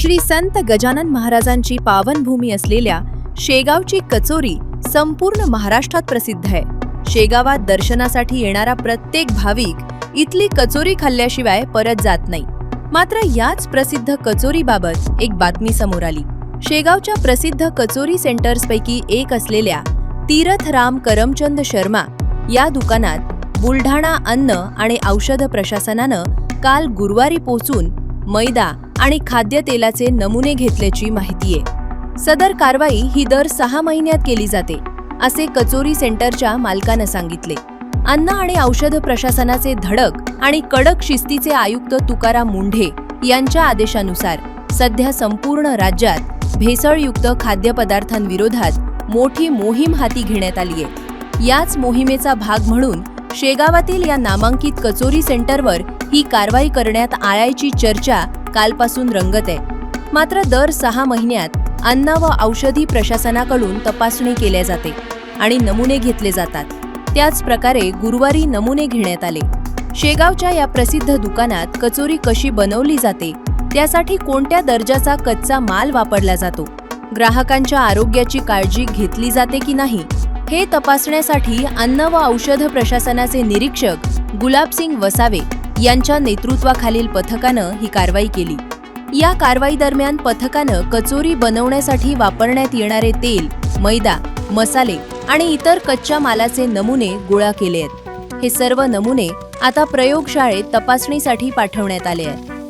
श्री संत गजानन महाराजांची पावनभूमी असलेल्या शेगावची कचोरी संपूर्ण महाराष्ट्रात प्रसिद्ध आहे। शेगावात दर्शनासाठी येणारा प्रत्येक भाविक इथली कचोरी खाल्ल्याशिवाय परत जात नाही। मात्र याच प्रसिद्ध कचोरीबाबत एक बातमी समोर आली। शेगावच्या प्रसिद्ध कचोरी सेंटर्सपैकी एक असलेल्या तीरथराम करमचंद शर्मा या दुकानात बुलढाणा अन्न आणि औषध प्रशासनानं काल गुरुवारी पोहोचून मैदा आणि खाद्यतेलाचे नमुने घेतल्याची माहिती आहे। सदर कारवाई ही दर 6 महिन्यात केली जाते, असे कचोरी सेंटरच्या मालकानं सांगितले। अन्न आणि औषध प्रशासनाचे धडक आणि कडक शिस्तीचे आयुक्त तुकाराम मुंढे यांच्या आदेशानुसार सध्या संपूर्ण राज्यात भेसळयुक्त खाद्यपदार्थांविरोधात मोठी मोहीम हाती घेण्यात आली आहे। याच मोहिमेचा भाग म्हणून शेगावातील या नामांकित कचोरी सेंटरवर ही कारवाई करण्यात आल्याची चर्चा कालपासून रंगत आहे। मात्र दर 6 महिन्यात अन्न व औषधी प्रशासनाकडून तपासणी केली जाते आणि नमुने घेतले जातात। त्याच प्रकारे गुरुवारी नमुने घेण्यात आले। शेगावच्या या प्रसिद्ध दुकानात कचोरी कशी बनवली जाते, त्यासाठी कोणत्या दर्जाचा कच्चा माल वापरला जातो, ग्राहकांच्या आरोग्याची काळजी घेतली जाते की नाही, हे तपासण्यासाठी अन्न व औषध प्रशासनाचे निरीक्षक गुलाबसिंग वसावे यांच्या नेतृत्वाखालील पथकानं ही कारवाई केली। या कारवाई दरम्यान पथकानं कचोरी बनवण्यासाठी वापरण्यात येणारे तेल, मैदा, मसाले आणि इतर कच्च्या मालाचे नमुने गोळा केले आहेत। हे सर्व नमुने आता प्रयोगशाळेत तपासणीसाठी पाठवण्यात आले आहेत।